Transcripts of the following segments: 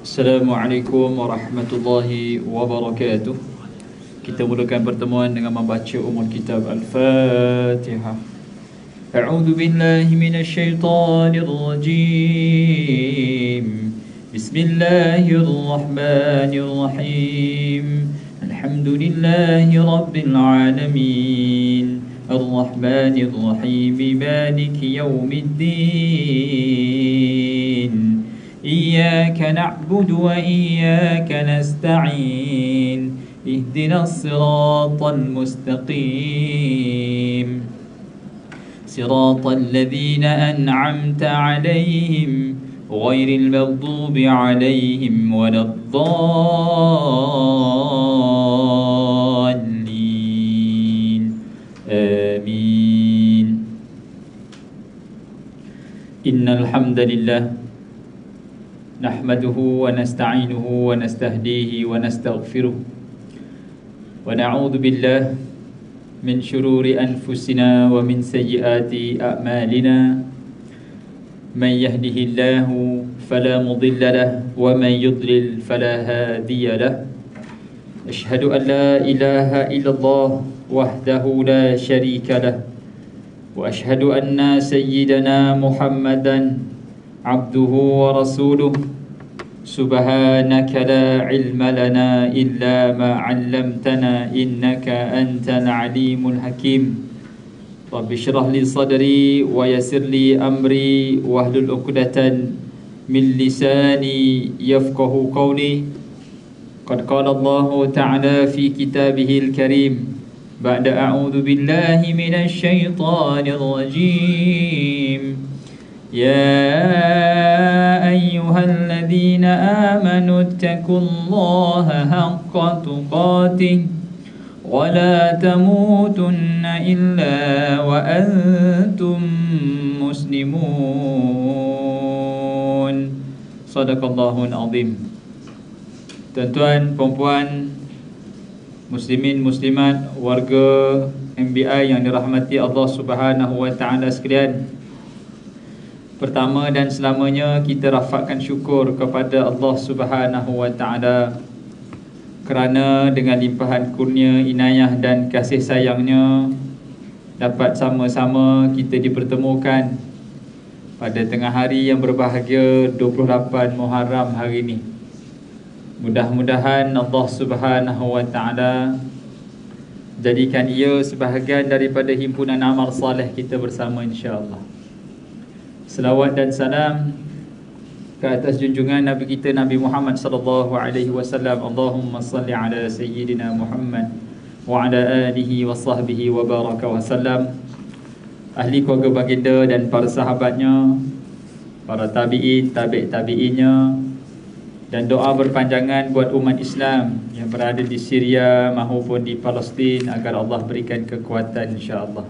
Assalamualaikum warahmatullahi wabarakatuh. Kita mulakan pertemuan dengan membaca kitab Al-Fatihah. A'udzu billahi minasyaitonir rajim. Bismillahirrahmanirrahim. Alhamdulillahi rabbil alamin. Ar-Rahmanir Rahim. Maliki yaumiddin. إياك نعبد وإياك نستعين اهدنا الصراط المستقيم صراط الذين أنعمت عليهم غير المغضوب عليهم ولا الضالين آمين. إن الحمد لله نحمده ونستعينه ونستهديه ونستغفره ونعوذ بالله من شرور أنفسنا ومن سيئات أعمالنا. من يهده الله فلا مضل له ومن يضلل فلا هادي له. أشهد أن لا إله إلا الله وحده لا شريك له وأشهد أن سيدنا محمدا عبده ورسوله. سبحانك لا علم لنا إلا ما علمتنا إنك أنت العليم الحكيم. رب اشرح لي صدري ويسر لي أمري واحلل عقدة من لساني يفقه قولي. قد قال الله تعالى في كتابه الكريم بعد أعوذ بالله من الشيطان الرجيم. يا أيها الذين آمنوا اتقوا الله حق تقاته ولا تموتن إلا وأنتم مسلمون. Sadaqallahul Azim. Tuan-tuan, puan-puan, muslimin, muslimat, warga MBI yang dirahmati Allah Subhanahu wa taala sekalian. Pertama dan selamanya kita rafakkan syukur kepada Allah Subhanahu wa taala kerana dengan limpahan kurnia, inayah dan kasih sayangnya dapat sama-sama kita dipertemukan pada tengah hari yang berbahagia 28 Muharram hari ini. Mudah-mudahan Allah Subhanahu wa taala jadikan ia sebahagian daripada himpunan amal saleh kita bersama, insya-Allah. Selawat dan salam ke atas junjungan Nabi kita Nabi Muhammad sallallahu alaihi wasallam. Allahumma salli ala sayyidina Muhammad wa ala alihi wa sahbihi wa baraka wa sallam. Ahli keluarga baginda dan para sahabatnya, para tabi'in, tabi'innya, dan doa berpanjangan buat umat Islam yang berada di Syria maupun di Palestin agar Allah berikan kekuatan, insya-Allah.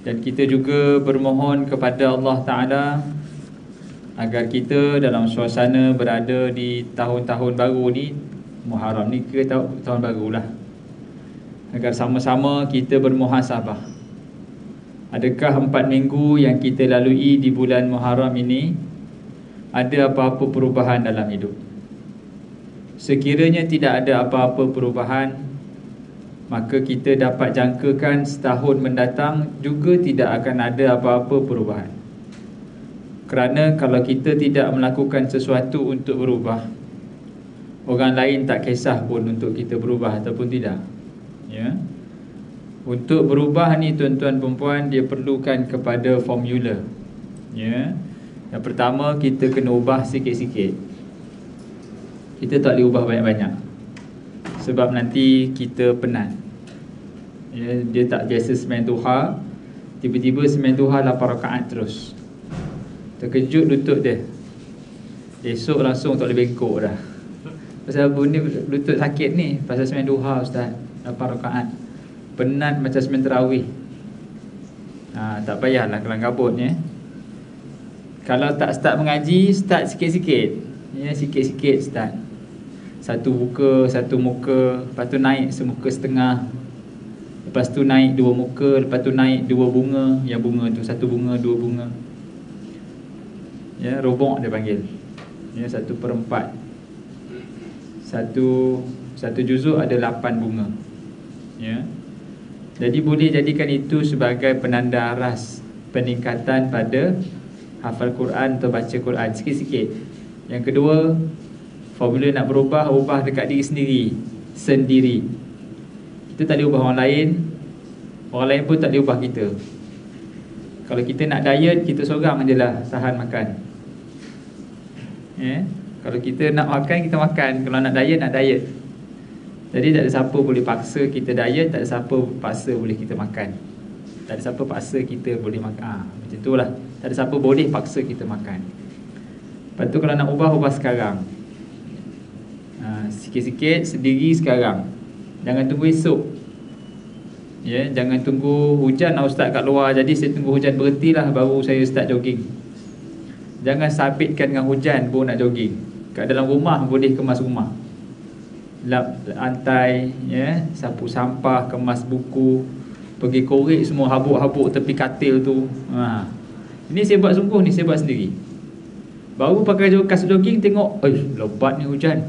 Dan kita juga bermohon kepada Allah Ta'ala agar kita dalam suasana berada di tahun-tahun baru ni, Muharram ni ke tahun barulah, agar sama-sama kita bermuhasabah. Adakah 4 minggu yang kita lalui di bulan Muharram ini ada apa-apa perubahan dalam hidup? Sekiranya tidak ada apa-apa perubahan, maka kita dapat jangkakan setahun mendatang juga tidak akan ada apa-apa perubahan. Kerana kalau kita tidak melakukan sesuatu untuk berubah, orang lain tak kisah pun untuk kita berubah ataupun tidak. Ya. Untuk berubah ni tuan-tuan perempuan, dia perlukan kepada formula. Ya. Yang pertama, kita kena ubah sikit-sikit. Kita tak boleh ubah banyak-banyak, sebab nanti kita penat. Ya, dia tak biasa sembang duha, tiba-tiba sembang duha 8 rakaat terus. Terkejut lutut dia, esok langsung tak boleh bengkok dah. Pasal apa ni lutut sakit ni? Pasal sembang duha ustaz, 8 rakaat. Penat macam sembang tarawih. Tak payahlah kelang kabut ya. Kalau tak start mengaji, start sikit-sikit. Ya, sikit-sikit start. Satu muka, lepas tu naik semuka setengah. Lepas tu naik 2 muka, lepas tu naik 2 bunga. Yang bunga tu 1 bunga, 2 bunga. Ya, robok dia panggil. Ya, 1/4. Satu juzuk ada 8 bunga. Ya. Jadi boleh jadikan itu sebagai penanda ras peningkatan pada hafal Quran atau baca Quran sikit-sikit. Yang kedua, formula nak berubah, ubah dekat diri sendiri. Kita tak boleh ubah orang lain pun tak boleh ubah kita. Kalau kita nak diet, kita seorang je lah tahan makan. Kalau kita nak makan, kita makan. Kalau nak diet. Jadi tak ada siapa boleh paksa kita diet, tak ada siapa paksa boleh kita makan. Tak ada siapa paksa kita boleh makan. Macam itulah. Tak ada siapa boleh paksa kita makan. Lepas tu kalau nak ubah sekarang. Sikit-sikit sendiri sekarang. Jangan tunggu esok. Ya, jangan tunggu hujan ustaz kat luar, jadi saya tunggu hujan berhentilah baru saya start jogging. Jangan sabitkan dengan hujan baru nak jogging. Kat dalam rumah boleh kemas rumah. Lap lantai, ya, sapu sampah, kemas buku, pergi korek semua habuk-habuk tepi katil tu. Ini saya buat sungguh ni, saya buat sendiri. Baru pakai kasut jogging tengok, lebat ni hujan.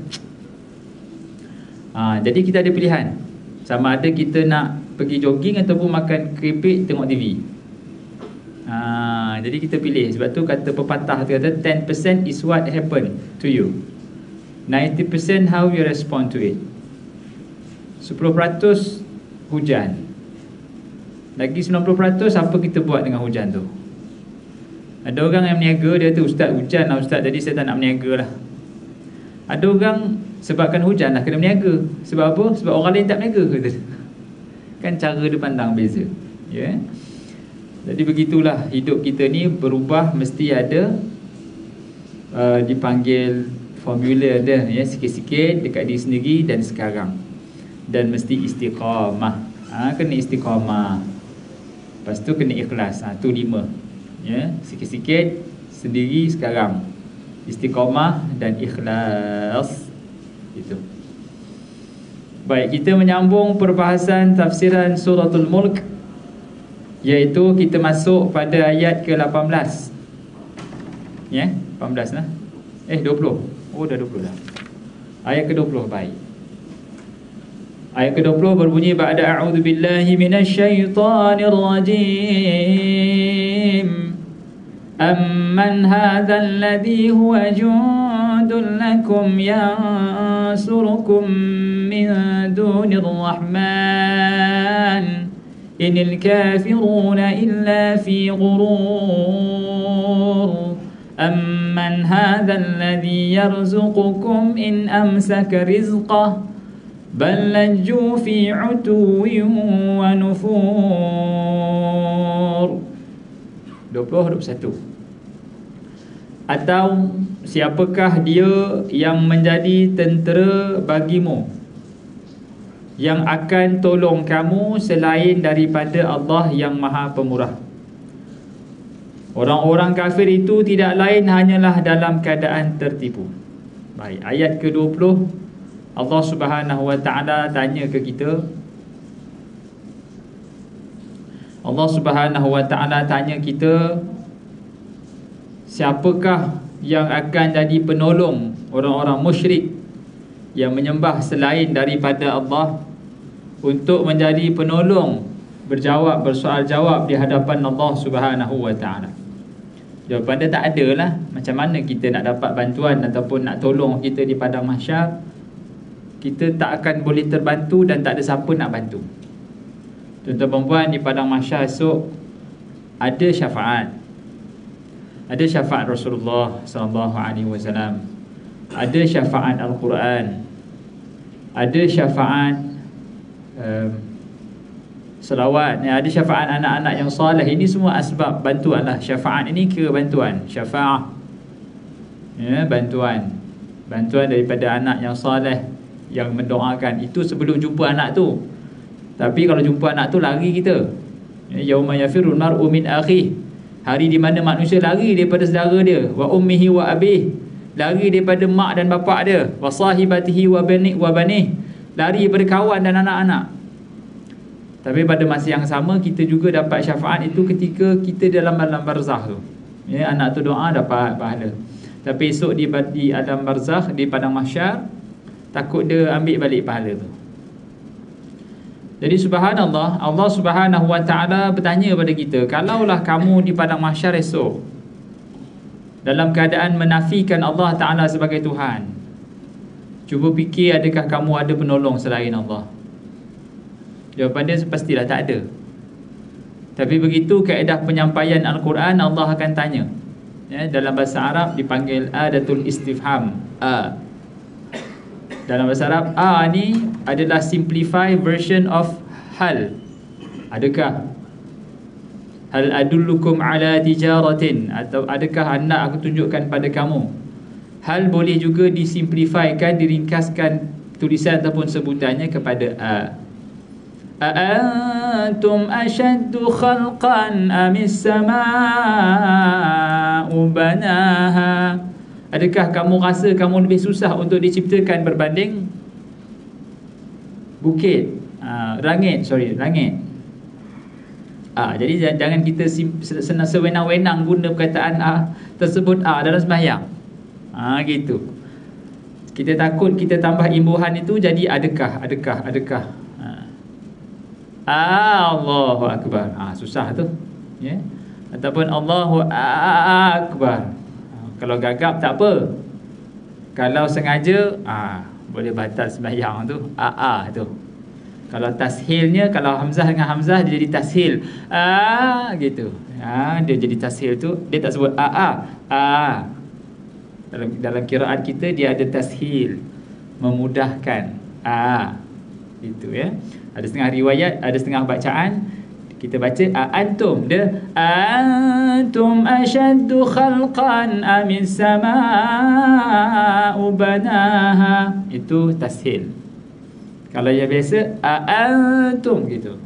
Jadi kita ada pilihan. Sama ada kita nak pergi jogging ataupun makan keripik tengok TV. Jadi kita pilih. Sebab tu kata pepatah tu kata 10% is what happen to you, 90% how you respond to it. 10% hujan, lagi 90% apa kita buat dengan hujan tu. Ada orang yang meniaga, dia tu ustaz hujan lah ustaz, jadi saya tak nak meniaga lah. Ada orang sebabkan hujan lah kena meniaga. Sebab apa? Sebab orang lain tak meniaga. Kan cara dia pandang beza. Ya. Jadi begitulah hidup kita ni berubah, mesti ada dipanggil formula dia, ya, sikit-sikit dekat diri sendiri dan sekarang. Dan mesti istiqamah. Kena istiqamah. Lepas tu kena ikhlas. Tu 5. Ya, sikit-sikit sendiri sekarang. Istiqamah dan ikhlas. Itu. Baik, kita menyambung perbahasan tafsiran suratul Mulk, iaitu kita masuk pada ayat ke-18. Ya, 18 lah. 20. Oh, dah 20 dah. Ayat ke-20, baik. Ayat ke-20 berbunyi ba'da a'udzu billahi minasyaitonir rajim. Amman hadzal ladzi huwa jundun lakum yansurukum min dunir rahman inil kafiruna illa fi ghurur. Amman hadzal ladzi yarzuqukum in amsaka rizqah bal lajju fi 'utuwwin wa nufur. 20-21. Atau siapakah dia yang menjadi tentera bagimu, yang akan tolong kamu selain daripada Allah yang Maha Pemurah. Orang-orang kafir itu tidak lain hanyalah dalam keadaan tertipu. Baik, ayat ke-20 Allah Subhanahu wa taala tanya ke kita. Allah Subhanahu wa taala tanya kita, siapakah yang akan jadi penolong orang-orang musyrik yang menyembah selain daripada Allah untuk menjadi penolong bersoal jawab di hadapan Allah Subhanahu wa taala? Jawapan dia tak ada lah. Macam mana kita nak dapat bantuan ataupun nak tolong kita di padang mahsyar? Kita tak akan boleh terbantu dan tak ada siapa nak bantu. Tuan-tuan perempuan, di padang mahsyar esok ada syafaat. Ada syafaat Rasulullah SAW. Ada syafaat Al-Quran. Ada syafaat selawat. Ada syafaat anak-anak yang soleh. Ini semua asbab bantuan lah. Syafaat ini kira bantuan. Syafaat, ya, bantuan. Bantuan daripada anak yang soleh, yang mendoakan. Itu sebelum jumpa anak tu. Tapi kalau jumpa anak tu, lari kita. Yauma yafirul mar'u min akhihi. Hari di mana manusia lari daripada saudara dia. Wa ummihi wa abih. Lari daripada mak dan bapak dia. Wa sahibatihi wa banih. Lari daripada kawan dan anak-anak. Tapi pada masa yang sama, kita juga dapat syafaat itu ketika kita dalam alam barzakh tu. Ya, anak tu doa dapat pahala. Tapi esok di alam barzakh, di padang mahsyar, takut dia ambil balik pahala tu. Jadi subhanallah, Allah Subhanahu wa taala bertanya pada kita, kalaulah kamu di padang mahsyar esok dalam keadaan menafikan Allah Taala sebagai Tuhan, cuba fikir, adakah kamu ada penolong selain Allah? Jawapan dia pastilah tak ada. Tapi begitu kaedah penyampaian Al-Quran, Allah akan tanya, ya, dalam bahasa Arab dipanggil adatul istifham. Dalam bahasa Arab, ni adalah simplified version of hal. Adakah? Hal adullukum ala tijaratin, atau adakah hendak aku tunjukkan pada kamu? Hal boleh juga disimplifikan, diringkaskan tulisan ataupun sebutannya kepada Aantum ashaddu khalqan amis sama'u banaha. Adakah kamu rasa kamu lebih susah untuk diciptakan berbanding bukit, langit. Jadi jangan kita sewenang-wenang guna perkataan tersebut dalam sembahyang. Gitu. Kita takut kita tambah imbuhan itu jadi adakah. Allahu akbar. Susah tu. Ya. Ataupun Allahu akbar. Kalau gagap tak apa. Kalau sengaja boleh batal sembahyang tu. Tu. Kalau tashilnya, kalau hamzah dengan hamzah dia jadi tashil. Gitu. Dia jadi tashil tu, dia tak sebut Dalam qiraat kita dia ada tashil, memudahkan. Gitu ya. Ada setengah riwayat, ada setengah bacaan kita baca antum, dia antum ashaddu khalqan amis sama'u banaha. Itu tashil. Kalau yang biasa antum gitu.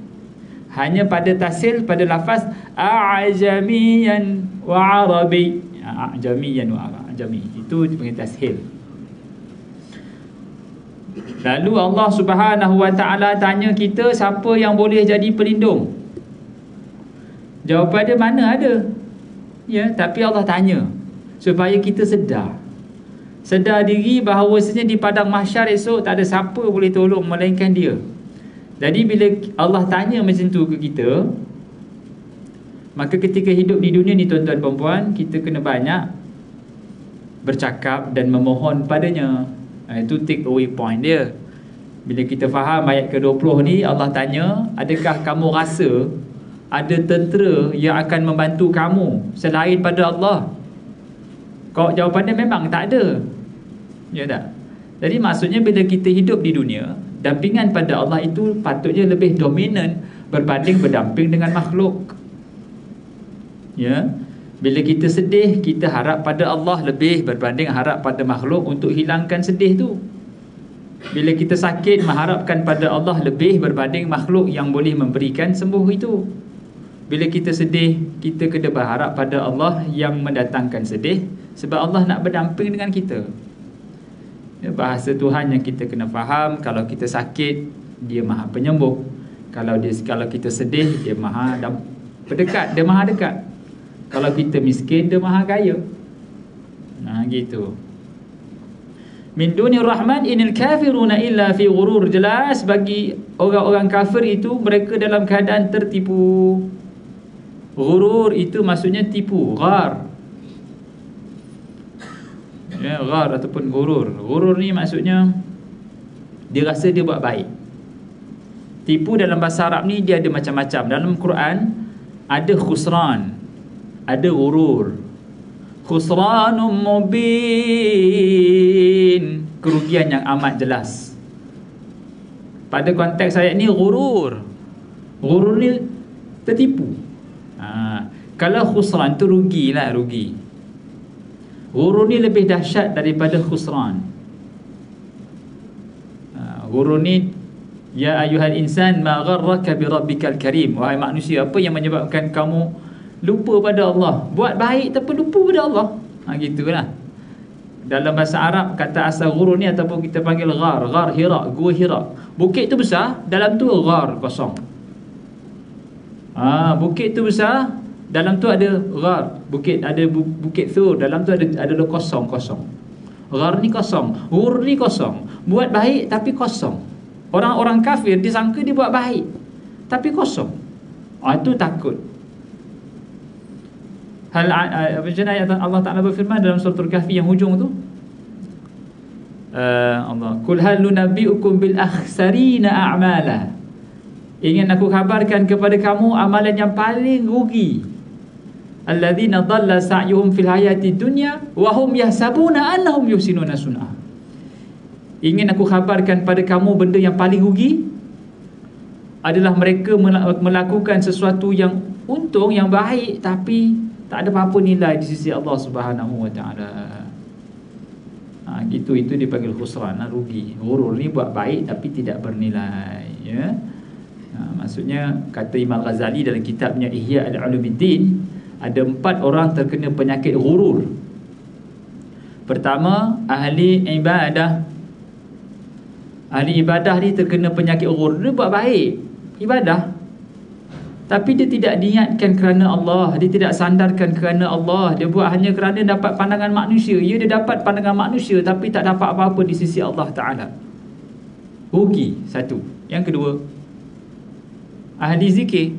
Hanya pada tashil, pada lafaz a'jamiyan wa arabi. A'jamiyan wa arabi. Itu dipanggil tashil. Lalu Allah Subhanahu wa taala tanya kita, siapa yang boleh jadi pelindung? Jawapan dia mana ada. Ya, tapi Allah tanya supaya kita sedar diri bahawasanya di padang mahsyar esok tak ada siapa boleh tolong melainkan dia. Jadi bila Allah tanya macam tu ke kita, maka ketika hidup di dunia ni tuan-tuan dan puan, kita kena banyak bercakap dan memohon padanya. Itu take away point dia. Bila kita faham ayat ke-20 ni, Allah tanya, adakah kamu rasa ada tentera yang akan membantu kamu selain pada Allah? Kau jawapannya memang tak ada. Ya tak? Jadi maksudnya bila kita hidup di dunia, dampingan pada Allah itu patutnya lebih dominan berbanding berdamping dengan makhluk. Ya. Bila kita sedih, kita harap pada Allah lebih berbanding harap pada makhluk untuk hilangkan sedih tu. Bila kita sakit, mengharapkan pada Allah lebih berbanding makhluk yang boleh memberikan sembuh itu. Bila kita sedih, kita kena berharap pada Allah yang mendatangkan sedih, sebab Allah nak berdamping dengan kita. Ya, bahasa Tuhan yang kita kena faham, kalau kita sakit, dia maha penyembuh. Kalau kita sedih, dia maha pendekat, dia maha dekat. Kalau kita miskin, dia maha kaya. Gitu. Min dunir rahman inil kafiruna illa fi ghurur. Jelas bagi orang-orang kafir itu, mereka dalam keadaan tertipu. Ghurur itu maksudnya tipu, ghar. Ya, ghar ataupun ghurur. Ghurur ni maksudnya dia rasa dia buat baik. Tipu dalam bahasa Arab ni dia ada macam-macam. Dalam Quran ada khusran, ada ghurur. Khusranum mubin, kerugian yang amat jelas. Pada konteks ayat ni ghurur. Ghurur ni tertipu. Kalau khusran tu rugilah, rugi. Ghurur ni lebih dahsyat daripada khusran. Ghurur ni, ya ayuhal insan ma gharraka bi rabbikal karim. Wahai manusia, apa yang menyebabkan kamu lupa pada Allah? Buat baik tapi lupa pada Allah. Gitulah. Dalam bahasa Arab kata asal ghurur ni ataupun kita panggil ghar, ghar Hira, gua Hira. Bukit tu besar, dalam tu ghar kosong. Bukit tu besar, Dalam tu ada ghar, bukit, ada bukit Thur, dalam tu ada kosong. Ghar ni kosong, Hur ni kosong. Buat baik tapi kosong. Orang-orang kafir disangka dia buat baik tapi kosong. Itu takut. Macam ayat Allah Ta'ala berfirman dalam surah Al-Kahfi yang hujung tu, Allah, Qul hal nunabbi'ukum bil akhsarina a'mala. Ingin aku kabarkan kepada kamu amalan yang paling rugi. Alladzina dhalla sa'yuhum fil hayati dunya wa hum yahsabuna annahum yuhsinuna sun'a. Ingin aku kabarkan pada kamu benda yang paling rugi adalah mereka melakukan sesuatu yang untung, yang baik, tapi tak ada apa-apa nilai di sisi Allah Subhanahu wa taala. Itu dipanggil khusran, rugi. Ghurur ni buat baik tapi tidak bernilai, ya. Maksudnya kata Imam Ghazali dalam kitabnya Ihya al-Ulumuddin, ada 4 orang terkena penyakit ghurur. Pertama, ahli ibadah. Ahli ibadah ni terkena penyakit ghurur. Dia buat baik ibadah, tapi dia tidak niatkan kerana Allah, dia tidak sandarkan kerana Allah, dia buat hanya kerana dapat pandangan manusia. Dia dapat pandangan manusia tapi tak dapat apa-apa di sisi Allah Ta'ala. Rugi, satu. Yang kedua, ahli zikir.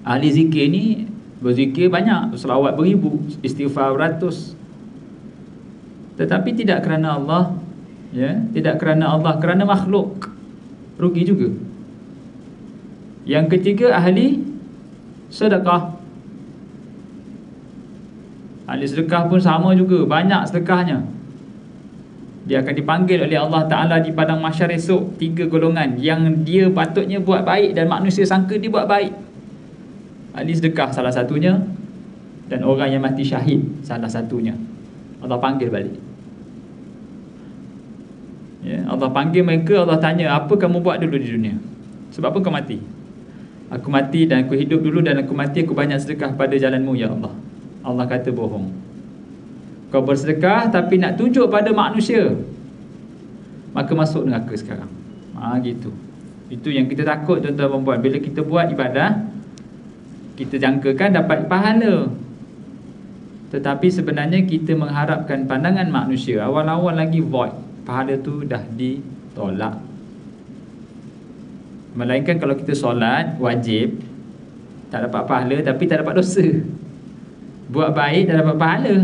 Ahli zikir ni berzikir banyak, selawat beribu, istighfar beratus, tetapi tidak kerana Allah, ya, tidak kerana Allah, kerana makhluk. Rugi juga. Yang ketiga, ahli sedekah. Ahli sedekah pun sama juga, banyak sedekahnya. Dia akan dipanggil oleh Allah Ta'ala di padang mahsyar esok. 3 golongan yang dia patutnya buat baik dan manusia sangka dia buat baik. Ahli sedekah salah satunya, dan orang yang mati syahid salah satunya. Allah panggil balik, ya, Allah panggil mereka. Allah tanya, apa kamu buat dulu di dunia? Sebab apa kau mati? Aku mati dan aku hidup dulu, dan aku mati aku banyak sedekah pada jalanmu ya Allah. Allah kata bohong. Kau bersedekah tapi nak tunjuk pada manusia, maka masuk neraka sekarang. Gitu. Itu yang kita takut, tuan-tuan dan puan. Bila kita buat ibadah, kita jangkakan dapat pahala, tetapi sebenarnya kita mengharapkan pandangan manusia. Awal-awal lagi void, pahala tu dah ditolak. Melainkan kalau kita solat wajib, tak dapat pahala tapi tak dapat dosa. Buat baik tak dapat pahala.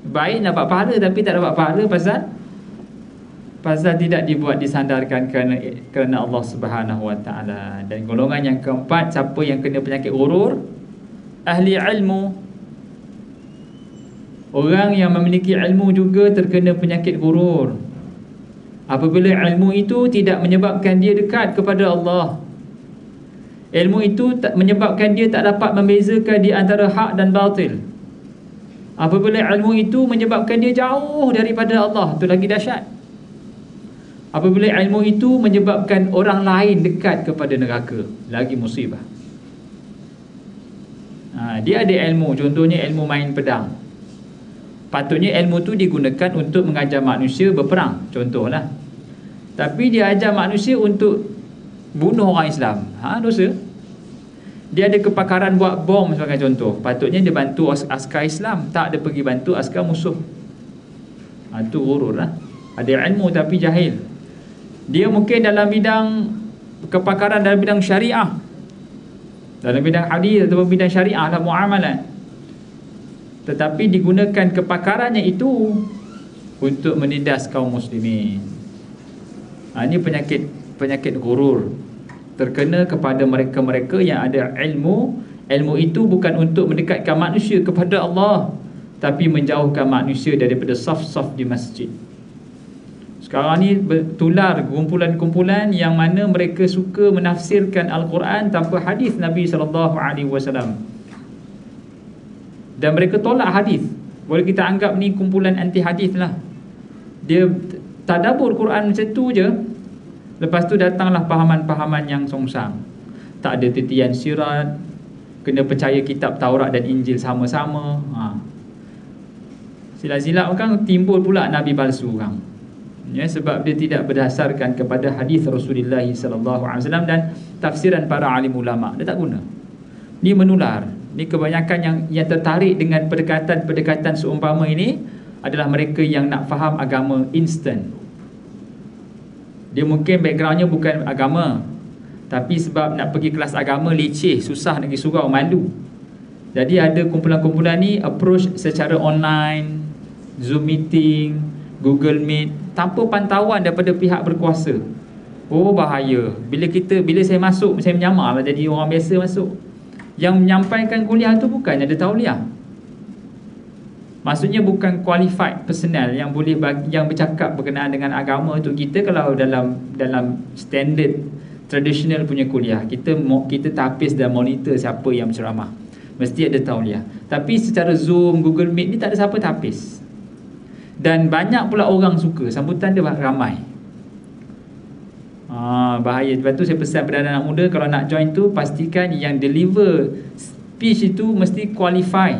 Baik dapat pahala tapi tak dapat pahala pasal tidak dibuat, disandarkan kerana Allah Subhanahu wa taala. Dan golongan yang keempat, siapa yang kena penyakit ghurur? Ahli ilmu. Orang yang memiliki ilmu juga terkena penyakit ghurur. Apabila ilmu itu tidak menyebabkan dia dekat kepada Allah, ilmu itu menyebabkan dia tak dapat membezakan di antara hak dan batil. Apabila ilmu itu menyebabkan dia jauh daripada Allah, itu lagi dahsyat. Apabila ilmu itu menyebabkan orang lain dekat kepada neraka, lagi musibah. Dia ada ilmu, contohnya ilmu main pedang. Patutnya ilmu tu digunakan untuk mengajar manusia berperang, contohlah. Tapi dia ajar manusia untuk bunuh orang Islam. Dosa. Dia ada kepakaran buat bom sebagai contoh. Patutnya dia bantu askar Islam, tak ada pergi bantu askar musuh. Itu ghurur lah. Ada ilmu tapi jahil. Dia mungkin dalam bidang kepakaran, dalam bidang syariah, dalam bidang hadis atau bidang syariah lah, muamalat, tetapi digunakan kepakarannya itu untuk menindas kaum muslimin. Ini penyakit ghurur terkena kepada mereka-mereka yang ada ilmu. Ilmu itu bukan untuk mendekatkan manusia kepada Allah, tapi menjauhkan manusia daripada saf-saf di masjid. Sekarang ni bertular kumpulan-kumpulan yang mana mereka suka menafsirkan Al-Quran tanpa hadis Nabi SAW, dan mereka tolak hadis. Boleh kita anggap ni kumpulan anti hadis lah. Dia tadabbur Quran macam tu je, lepas tu datanglah pahaman-pahaman yang songsang. Tak ada titian sirat, kena percaya kitab Taurat dan Injil sama-sama. Silap-silap kan timbul pula Nabi palsu kan. Ya, sebab dia tidak berdasarkan kepada hadis Rasulullah SAW dan tafsiran para alim ulama. Dia tak guna. Ni menular. Ni kebanyakan yang tertarik dengan pendekatan seumpama ini adalah mereka yang nak faham agama instant. Dia mungkin backgroundnya bukan agama, tapi sebab nak pergi kelas agama leceh, susah nak pergi surau, malu. Jadi ada kumpulan-kumpulan ni approach secara online, Zoom meeting, Google Meet, tanpa pantauan daripada pihak berkuasa. Oh, bahaya. Bila saya masuk, saya menyamar lah jadi orang biasa masuk. Yang menyampaikan kuliah tu bukan ada tauliah. Maksudnya bukan qualified personnel yang boleh yang bercakap berkenaan dengan agama untuk kita. Kalau dalam standard traditional punya kuliah, kita tapis dan monitor siapa yang berceramah, mesti ada tauliah. Tapi secara Zoom, Google Meet ni tak ada siapa tapis. Dan banyak pula orang suka, sambutan dia ramai. Bahaya. Lepas tu saya pesan pada anak muda, kalau nak join tu, pastikan yang deliver speech itu mesti qualify.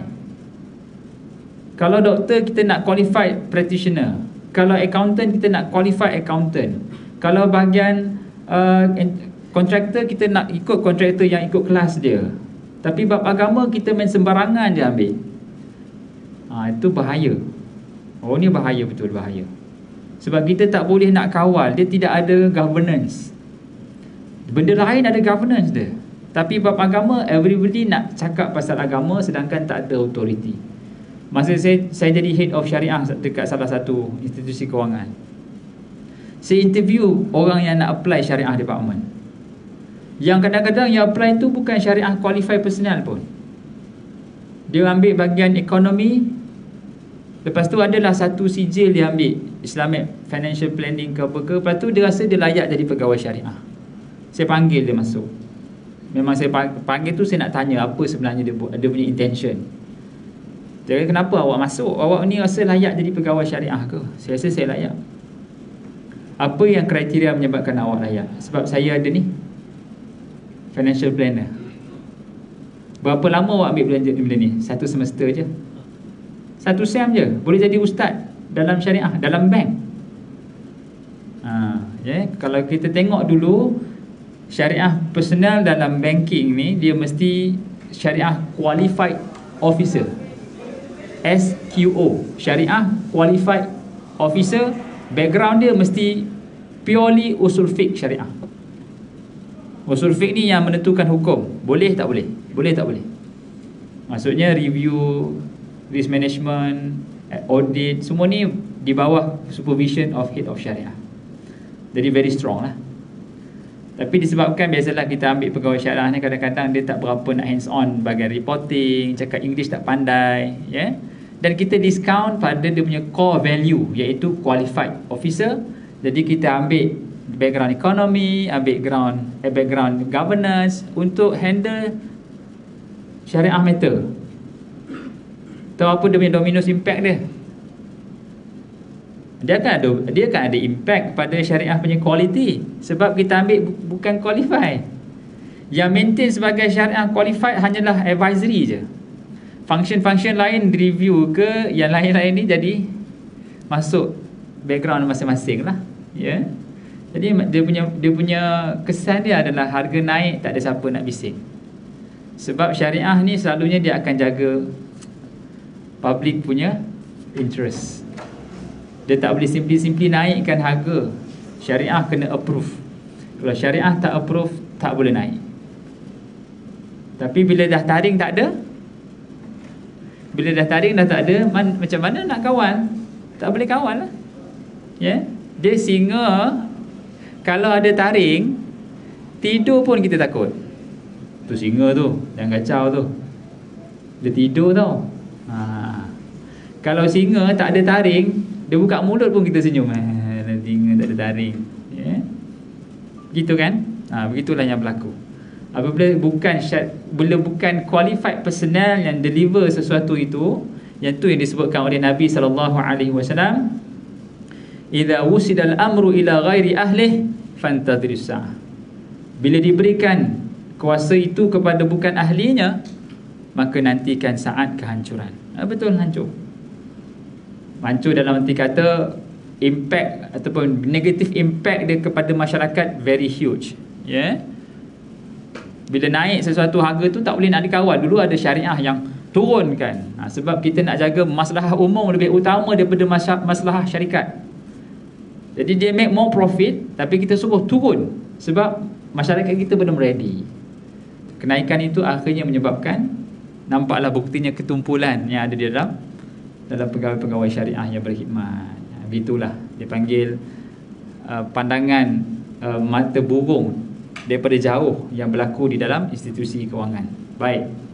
Kalau doktor, kita nak qualified practitioner. Kalau accountant, kita nak qualified accountant. Kalau bahagian kontraktor, kita nak ikut kontraktor yang ikut kelas dia. Tapi bab agama, kita main sembarangan je ambil. Itu bahaya. Oh, ni bahaya, betul bahaya. Sebab kita tak boleh nak kawal. Dia tidak ada governance. Benda lain ada governance dia. Tapi bab agama, everybody nak cakap pasal agama sedangkan tak ada authority. Masa saya jadi head of syariah dekat salah satu institusi kewangan, saya interview orang yang nak apply syariah department. Yang kadang-kadang yang apply tu bukan syariah qualified personnel pun. Dia ambil bahagian ekonomi. Lepas tu adalah satu sijil dia ambil, Islamic Financial Planning ke apa ke. Lepas tu dia rasa dia layak jadi pegawai syariah. Saya panggil dia masuk. Memang saya panggil tu, saya nak tanya apa sebenarnya dia punya intention. Jadi kenapa awak masuk? Awak ni rasa layak jadi pegawai syariah ke? Saya rasa saya layak. Apa yang kriteria menyebabkan awak layak? Sebab saya ada ni, financial planner. Berapa lama awak ambil benda ni? 1 semester je, 1 sem je. Boleh jadi ustaz dalam syariah, dalam bank. Kalau kita tengok dulu, syariah personal dalam banking ni, dia mesti syariah qualified officer, SQO, syariah qualified officer. Background dia mesti purely usul fiqh syariah. Usul fiqh ni yang menentukan hukum. Boleh tak boleh? Boleh tak boleh? Maksudnya review, risk management, audit, semua ni di bawah supervision of head of syariah. Jadi very strong lah. Tapi disebabkan biasalah kita ambil pegawai syariah ni, kadang-kadang dia tak berapa nak hands on bahagian reporting, cakap English tak pandai, ya. Dan kita discount pada dia punya core value, iaitu qualified officer. Jadi kita ambil background ekonomi, ambil background governance untuk handle syariah matter. Tahu apa dia punya dominus impact dia? Dia akan ada impact pada syariah punya quality. Sebab kita ambil bukan qualified. Yang maintain sebagai syariah qualified hanyalah advisory je. Function-function lain review ke, yang lain-lain ni jadi masuk background masing-masing lah, ya. Jadi dia punya kesan dia adalah harga naik, tak ada siapa nak bising. Sebab syariah ni selalunya dia akan jaga public punya interest. Dia tak boleh simply naikkan harga. Syariah kena approve. Kalau syariah tak approve, tak boleh naik. Tapi bila dah taring tak ada, macam mana nak kawal? Tak boleh kawal lah, ya. Dia singa, kalau ada taring, tidur pun kita takut. Tu singa tu, jangan kacau tu, dia tidur tau. Kalau singa tak ada taring, dia buka mulut pun kita senyum. Singa tak ada taring, ya. Begitu kan? Begitulah yang berlaku. Apabila bukan qualified personnel yang deliver sesuatu itu, yang tu yang disebutkan oleh Nabi SAW, idza wusidal amru ila ghairi ahlih fantadhirus sa'ah. Bila diberikan kuasa itu kepada bukan ahlinya, maka nantikan saat kehancuran. Betul, hancur. Hancur dalam arti kata impact ataupun negative impact dia kepada masyarakat very huge, ya. Bila naik sesuatu harga tu tak boleh nak dikawal. Dulu ada syariah yang turunkan. Sebab kita nak jaga masalah umum lebih utama daripada masalah syarikat. Jadi dia make more profit, tapi kita suruh turun sebab masyarakat kita belum ready. Kenaikan itu akhirnya menyebabkan, nampaklah buktinya, ketumpulan yang ada di dalam pegawai-pegawai syariah yang berkhidmat. Itulah dipanggil pandangan mata burung daripada jauh yang berlaku di dalam institusi kewangan. Baik.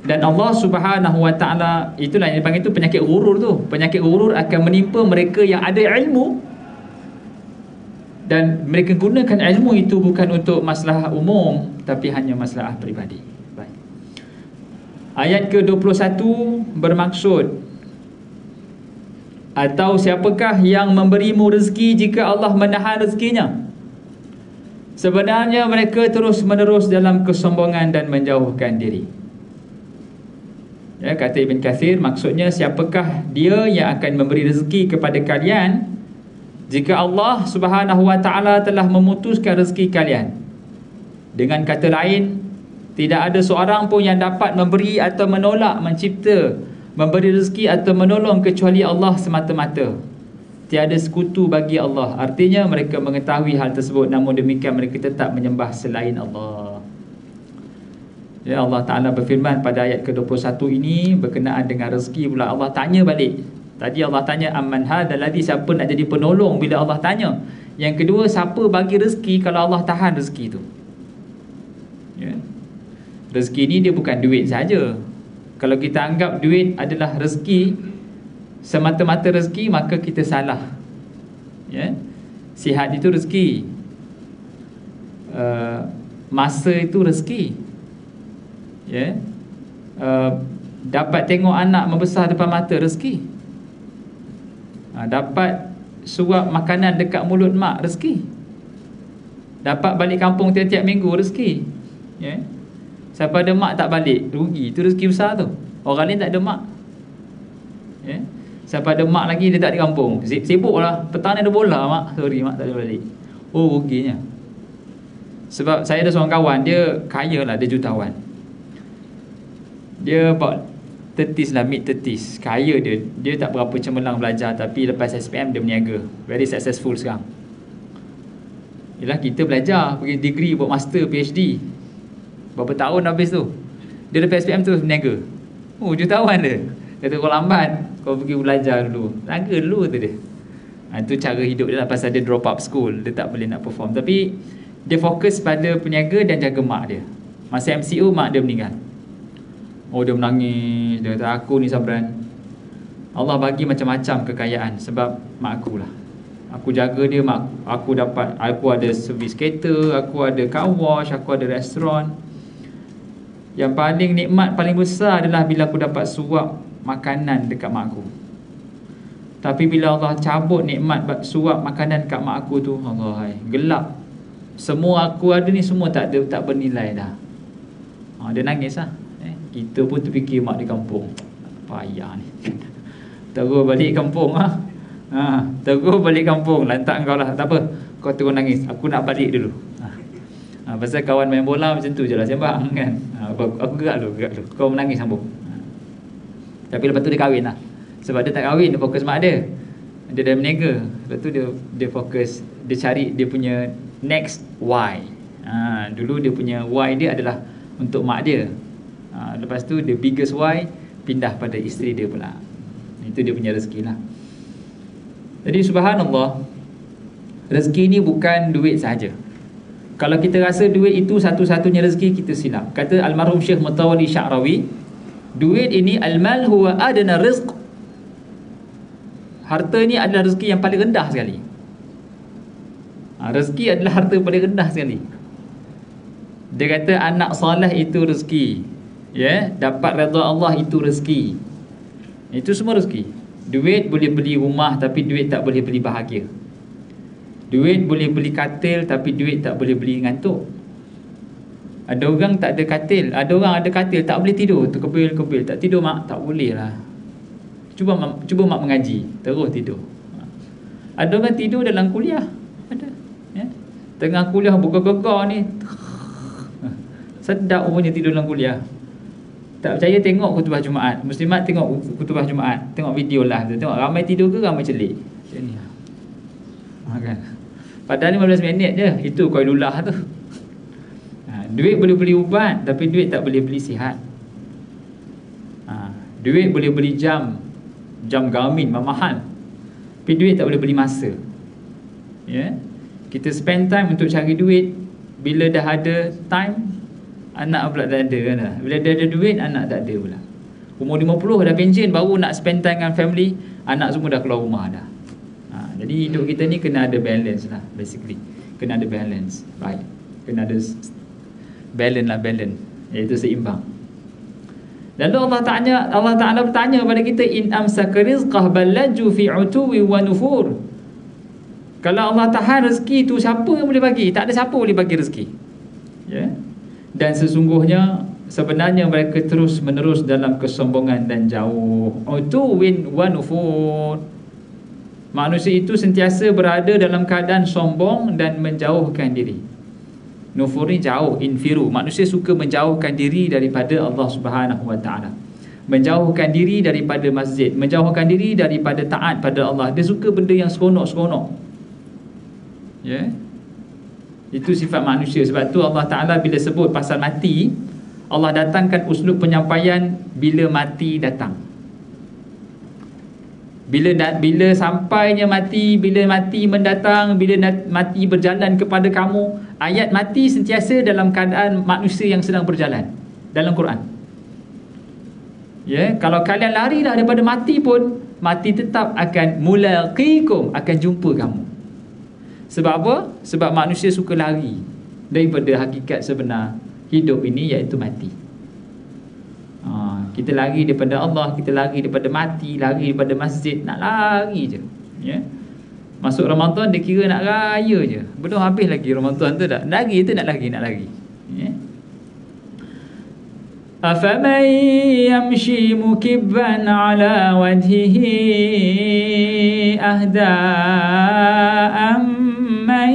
Dan Allah Subhanahu Wa Taala, itulah yang dipanggil itu penyakit ghurur tu. Penyakit ghurur akan menimpa mereka yang ada ilmu, dan mereka gunakan ilmu itu bukan untuk masalah umum, tapi hanya masalah peribadi. Baik. Ayat ke-21 bermaksud, atau siapakah yang memberimu rezeki jika Allah menahan rezekinya? Sebenarnya mereka terus menerus dalam kesombongan dan menjauhkan diri. Ya, kata Ibn Kathir, maksudnya siapakah dia yang akan memberi rezeki kepada kalian jika Allah Subhanahu Wa Taala telah memutuskan rezeki kalian? Dengan kata lain, tidak ada seorang pun yang dapat memberi atau menolak, mencipta, memberi rezeki atau menolong kecuali Allah semata-mata. Tiada sekutu bagi Allah. Artinya mereka mengetahui hal tersebut, namun demikian mereka tetap menyembah selain Allah. Ya, Allah Ta'ala berfirman pada ayat ke-21 ini berkenaan dengan rezeki pula. Allah tanya balik. Tadi Allah tanya amman hadzal ladzi, siapa nak jadi penolong bila Allah tanya. Yang kedua, siapa bagi rezeki kalau Allah tahan rezeki itu. Ya. Rezeki ini dia bukan duit saja. Kalau kita anggap duit adalah rezeki, semata-mata rezeki, maka kita salah. Ya. Sihat itu rezeki, masa itu rezeki. Ya. Dapat tengok anak membesar depan mata, rezeki. Dapat suap makanan dekat mulut mak, rezeki. Dapat balik kampung tiap-tiap minggu, rezeki. Ya. Siapa ada mak tak balik, rugi. Itu rezeki besar tu. Orang lain tak ada mak. Ya. Siapa ada mak lagi, dia tak di kampung, sibuk lah, petang ada bola, mak, sorry mak tak ada balik. Oh, ruginya. Sebab saya ada seorang kawan, dia kaya lah, dia jutawan. Dia about 30s lah, mid 30s. Kaya dia. Dia tak berapa cemerlang belajar, tapi lepas SPM dia berniaga. Very successful sekarang. Yelah, kita belajar, pergi degree, buat master, PhD. Berapa tahun habis tu. Dia lepas SPM tu berniaga. Oh, jutawan dia. Kata kau lambat, kau pergi belajar dulu. Laga dulu tu dia. Itu cara hidup dia lah, pasal dia drop out school. Dia tak boleh nak perform. Tapi dia fokus pada peniaga dan jaga mak dia. Masa MCO, mak dia meninggal. Oh, dia menangis. Dia kata, aku ni Sabran, Allah bagi macam-macam kekayaan sebab mak aku lah. Aku jaga dia, mak aku dapat, aku ada servis kereta, aku ada car wash, aku ada restoran. Yang paling nikmat, paling besar adalah bila aku dapat suap makanan dekat mak aku. Tapi bila Allah cabut nikmat suap makanan dekat mak aku tu, Allah, gelap. Semua aku ada ni semua tak bernilai dah. Dia nangis lah. Kita pun terfikir mak di kampung, payah ni. Terus balik kampung lah. Terus balik kampung, lantak kau lah. Tak apa, kau terus nangis, aku nak balik dulu. Pasal kawan main bola macam tu je lah, sembang kan. Aku gerak dulu. Kau menangis sambung. Tapi lepas tu dia kahwin lah. Sebab dia tak kahwin, dia fokus mak dia. Dia dah berniaga. Lepas tu dia fokus, dia cari dia punya next why. Dulu dia punya why dia adalah untuk mak dia. Lepas tu the biggest why pindah pada isteri dia pula. Itu dia punya rezeki lah. Jadi subhanallah, rezeki ni bukan duit saja. Kalau kita rasa duit itu satu-satunya rezeki, kita silap. Kata almarhum Syekh Mutawalli Sya'rawi, duit ini al-mal huwa adna rizq. Harta ni adalah rezeki yang paling rendah sekali. Rezeki adalah harta paling rendah sekali. Dia kata anak soleh itu rezeki. Ya, dapat redha Allah itu rezeki. Itu semua rezeki. Duit boleh beli rumah, tapi duit tak boleh beli bahagia. Duit boleh beli katil, tapi duit tak boleh beli ngantuk. Ada orang tak ada katil, ada orang ada katil tak boleh tidur, terkebil-kebil, tak tidur mak, tak boleh lah. Cuba mak mengaji, terus tidur. Ada orang tidur dalam kuliah, ada. Ya? Tengah kuliah bergegar ni, Sedap punya tidur dalam kuliah. Tak percaya tengok khutbah Jumaat. Muslimat tengok khutbah Jumaat, tengok video lah tu. Tengok ramai tidur ke ramai celik. Macam ni. Kan. Padahal 15 minit je. Itu qailullah tu. Duit boleh beli ubat, tapi duit tak boleh beli sihat. Duit boleh beli jam Garmin mahal, tapi duit tak boleh beli masa. Ya, kita spend time untuk cari duit. Bila dah ada time, anak pula tak ada kan? Bila dah ada duit, anak tak ada pula. Umur 50 dah pension, baru nak spend time dengan family, anak semua dah keluar rumah dah. Jadi hidup kita ni kena ada balance lah, basically. Kena ada balance, right? Kena ada balance, iaitu seimbang. Lalu Allah Ta'ala bertanya kepada kita, in amsaka rizqah ballaju fi utuwi wa nufur. Kalau Allah tahan rezeki tu, siapa yang boleh bagi? Tak ada siapa boleh bagi rezeki. Ya. Dan sesungguhnya sebenarnya mereka terus menerus dalam kesombongan dan jauh. Utuwin wa nufur. Manusia itu sentiasa berada dalam keadaan sombong dan menjauhkan diri. Nufur ni jauh, infiru. Manusia suka menjauhkan diri daripada Allah Subhanahu Wa Taala, menjauhkan diri daripada masjid, menjauhkan diri daripada taat pada Allah. Dia suka benda yang seronok-seronok. Ya. Itu sifat manusia. Sebab tu Allah Ta'ala bila sebut pasal mati, Allah datangkan uslub penyampaian bila mati datang. Bila sampainya mati, bila mati mendatang, bila mati berjalan kepada kamu. Ayat mati sentiasa dalam keadaan manusia yang sedang berjalan dalam Quran. Ya, kalau kalian lari dah daripada mati pun, mati tetap akan mulaqikum, akan jumpa kamu. Sebab apa? Sebab manusia suka lari daripada hakikat sebenar hidup ini, iaitu mati. Kita lari daripada Allah, kita lari daripada mati, lari daripada masjid, nak lari je. Ya. Masuk Ramadan dia kira nak raya je. Belum habis lagi Ramadan tu dah. Lari tu nak lari. Ya. Afaman yamshi mukibban ala wajhihi ahda amman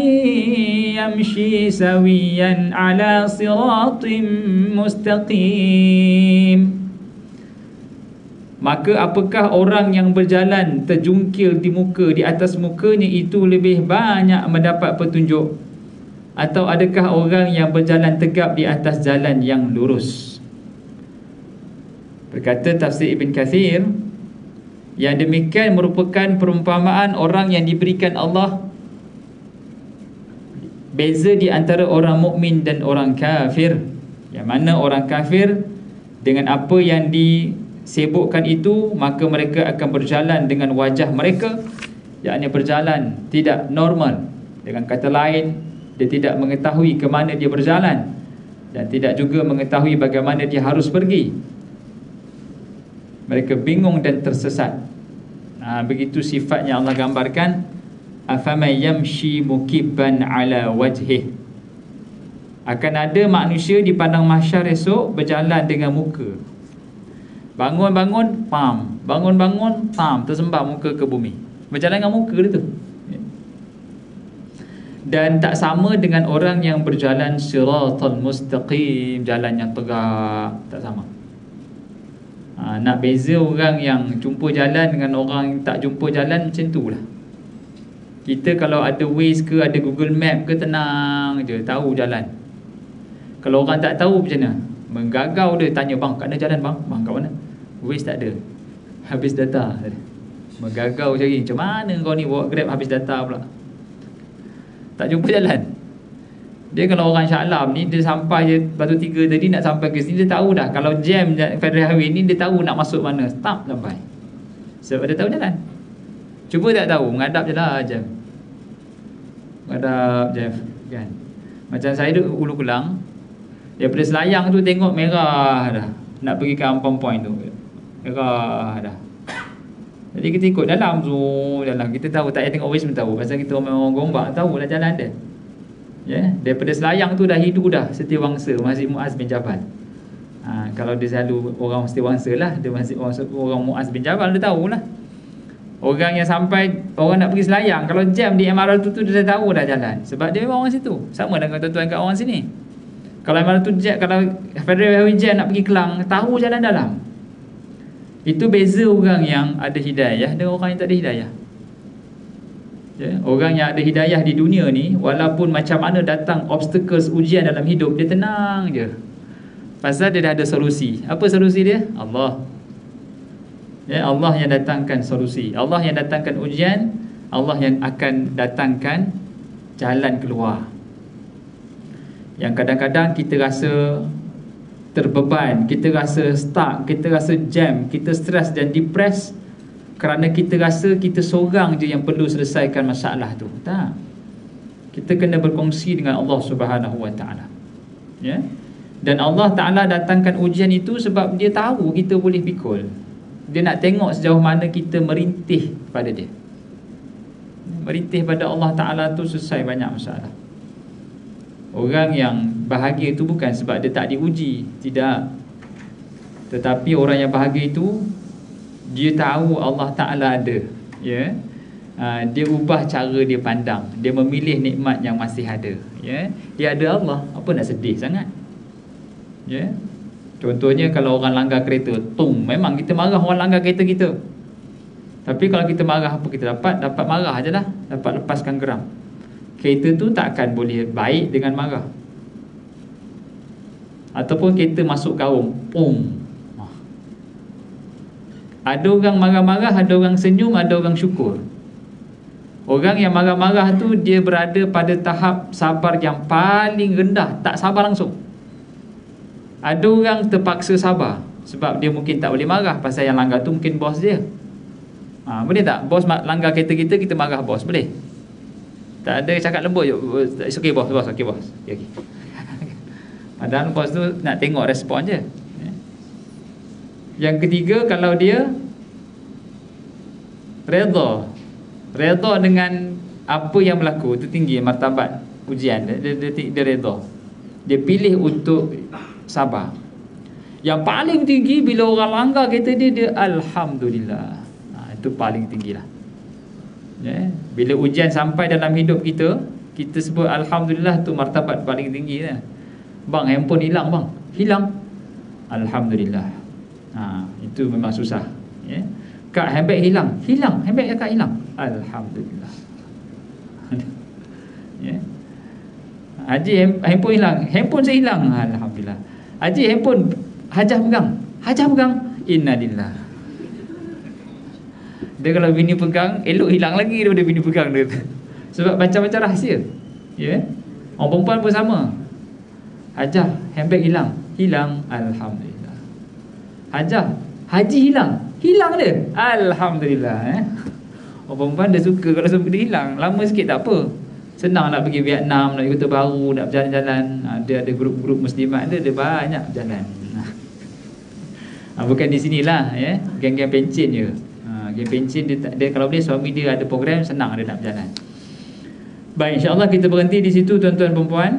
yamshi sawiyan ala siratim mustaqim. Maka apakah orang yang berjalan terjungkil di atas mukanya itu lebih banyak mendapat petunjuk, atau adakah orang yang berjalan tegap di atas jalan yang lurus? Berkata tafsir Ibn Kathir, yang demikian merupakan perumpamaan orang yang diberikan Allah beza di antara orang mukmin dan orang kafir. Yang mana orang kafir dengan apa yang disebutkan itu, maka mereka akan berjalan dengan wajah mereka, yakni berjalan tidak normal. Dengan kata lain, dia tidak mengetahui ke mana dia berjalan dan tidak juga mengetahui bagaimana dia harus pergi. Mereka bingung dan tersesat. Begitu sifatnya Allah gambarkan, afaman yamshi mukibban ala wajhih. Akan ada manusia di padang mahsyar esok berjalan dengan muka. Bangun-bangun, pam. Bangun-bangun, pam. Tersembah muka ke bumi. Berjalan dengan muka dia tu. Dan tak sama dengan orang yang berjalan siratal mustaqim, jalan yang tegak. Tak sama. Nak beza orang yang jumpa jalan dengan orang yang tak jumpa jalan, macam tu lah. Kita kalau ada Waze ke, ada Google Map ke, tenang je, tahu jalan. Kalau orang tak tahu macam mana? Menggagau dia, tanya, bang, kat mana jalan bang? Bang, kat mana? Waze tak ada, habis data. Menggagau cari, macam mana kau ni bawa Grab habis data pula. Tak jumpa jalan. Dia kalau orang Shah Alam ni, dia sampai je Batu Tiga tadi, nak sampai ke sini, dia tahu dah. Kalau jam Federal Highway ni, dia tahu nak masuk mana, stop sampai. Sebab dia tahu jalan. Cuba tak tahu, mengadap je lah jam. Mengadap jam kan. Macam saya duduk Ulu Kulang, daripada Selayang tu tengok merah dah, nak pergi ke Ampang Point tu, merah dah. Jadi kita ikut dalam kita tahu, tak payah tengok Waze pun tahu. Pasal kita orang Gombak, tahu lah jalan dia. Ya, daripada Selayang tu dah hidu dah Setiawangsa, Masjid Muaz bin Jabal. Kalau dia selalu orang Setiawangsa lah, dia masjid orang Muaz bin Jabal, dia tahulah. Orang yang sampai, orang nak pergi Selayang, kalau jam di MRT tu dia dah tahu dah jalan. Sebab dia memang orang situ. Sama dengan tuan-tuan kat orang sini. Kalau Emiratul Jet, kalau Federal Airways Jet nak pergi Kelang, tahu jalan dalam. Itu beza orang yang ada hidayah dengan orang yang tak ada hidayah. Ya, orang yang ada hidayah di dunia ni, walaupun macam mana datang obstacles, ujian dalam hidup, dia tenang je. Pasal dia dah ada solusi. Apa solusi dia? Allah. Ya, Allah yang datangkan solusi, Allah yang datangkan ujian, Allah yang akan datangkan jalan keluar. Yang kadang-kadang kita rasa terbeban, kita rasa stuck, kita rasa jam, kita stres dan depres kerana kita rasa kita seorang je yang perlu selesaikan masalah tu. Tak. Kita kena berkongsi dengan Allah Subhanahu Wa Taala. Ya. Dan Allah Taala datangkan ujian itu sebab dia tahu kita boleh pikul. Dia nak tengok sejauh mana kita merintih pada dia. Merintih pada Allah Ta'ala tu selesai banyak masalah. Orang yang bahagia itu bukan sebab dia tak diuji, tidak. Tetapi orang yang bahagia itu, dia tahu Allah Ta'ala ada. Ya. Dia ubah cara dia pandang, dia memilih nikmat yang masih ada. Ya. Dia ada Allah, apa nak sedih sangat. Ya. Contohnya kalau orang langgar kereta, memang kita marah orang langgar kereta kita. Tapi kalau kita marah, apa kita dapat? Dapat marah je lah, dapat lepaskan geram. Kereta tu takkan boleh baik dengan marah. Ataupun kereta masuk gaung, ada orang marah-marah, ada orang senyum, ada orang syukur. Orang yang marah-marah tu, dia berada pada tahap sabar yang paling rendah, tak sabar langsung. Ada orang terpaksa sabar sebab dia mungkin tak boleh marah, pasal yang langgar tu mungkin bos dia. Boleh tak? Bos langgar kereta kita, kita marah bos, boleh? Tak ada cakap lembut je, it's okay bos, okay bos, okay. Padahal bos tu nak tengok respon je. Yang ketiga, kalau dia redha dengan apa yang berlaku, itu tinggi martabat ujian. Dia redha, dia pilih untuk sabar. Yang paling tinggi bila orang langgar kereta dia Alhamdulillah. Itu paling tinggi lah. Ya. Bila ujian sampai dalam hidup kita, kita sebut Alhamdulillah, tu martabat paling tinggi lah. Bang, handphone hilang bang. Hilang, Alhamdulillah. Itu memang susah. Ya. Kak, handbag hilang. Handbag kak hilang, Alhamdulillah. Ya. Haji, handphone hilang. Handphone saya hilang, Alhamdulillah. Haji, handphone Hajah pegang, innalillah. Dia kalau bini pegang, elok hilang lagi daripada bini pegang dia. Sebab macam-macam rahsia. Ya. Orang perempuan pun sama. Hajah, handbag hilang, Alhamdulillah. Hajah, haji hilang dia, Alhamdulillah. Orang perempuan dia suka kalau sampai dia hilang. Lama sikit tak apa, senang nak pergi Vietnam, nak pergi Kota Baru, nak berjalan-jalan. Dia ada grup-grup muslimat dia banyak berjalan. Bukan di sinilah, ya. Geng-geng pencin je. Geng pencin dia kalau boleh suami dia ada program, senang dia nak berjalan. Baik, insya-Allah kita berhenti di situ tuan-tuan dan puan.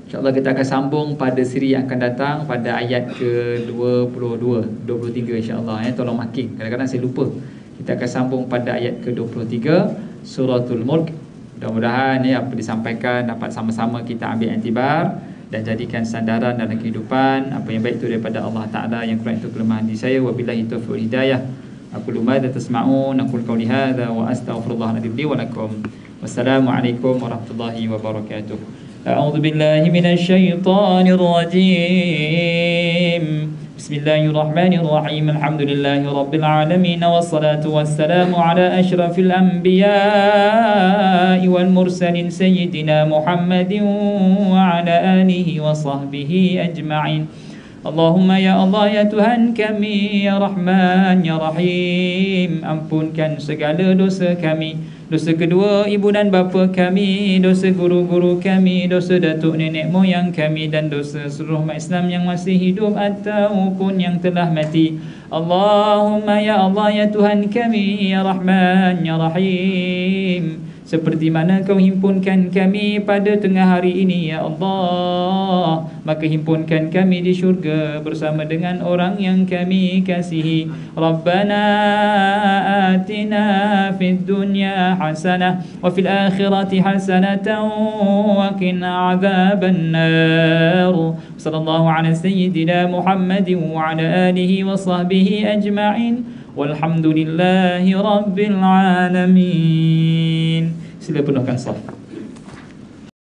InsyaAllah kita akan sambung pada siri yang akan datang pada ayat ke-22, 23 insyaAllah. Tolong marking, kadang-kadang saya lupa. Kita akan sambung pada ayat ke-23 Suratul Mulk. Mudah-mudahan apa disampaikan dapat sama-sama kita ambil iktibar dan jadikan sandaran dalam kehidupan. Apa yang baik itu daripada Allah Ta'ala, yang kurang itu kelemahan di saya. Wabillahi taufiq wal hidayah. Aku lumada tasma'un, aku qawli hadha wa astaghfirullah li wa lakum. Wassalamualaikum warahmatullahi wabarakatuh. أعوذ بالله من الشيطان الرجيم. بسم الله الرحمن الرحيم. الحمد لله رب العالمين، والصلاة والسلام على أشرف الأنبياء والمرسلين سيدنا محمد وعلى آله وصحبه أجمعين. اللهم يا الله ya Tuhan kami, ya Rahman ya Rahim, ampunkan segala dosa kami, dosa kedua ibu dan bapa kami, dosa guru-guru kami, dosa datuk nenek moyang kami, dan dosa seluruh umat Islam yang masih hidup ataupun yang telah mati. Allahumma ya Allah ya Tuhan kami, ya Rahman ya Rahim, seperti mana Kau himpunkan kami pada tengah hari ini ya Allah, maka himpunkan kami di syurga bersama dengan orang yang kami kasihi. Rabbana atina fid dunya hasanah wa fil akhirati hasanatan wa qina adzaban nar. Sallallahu ala sayyidina Muhammadin wa ala alihi wa sahbihi ajma'in. Walhamdulillahi rabbil alamin. Sila penuhkan saf.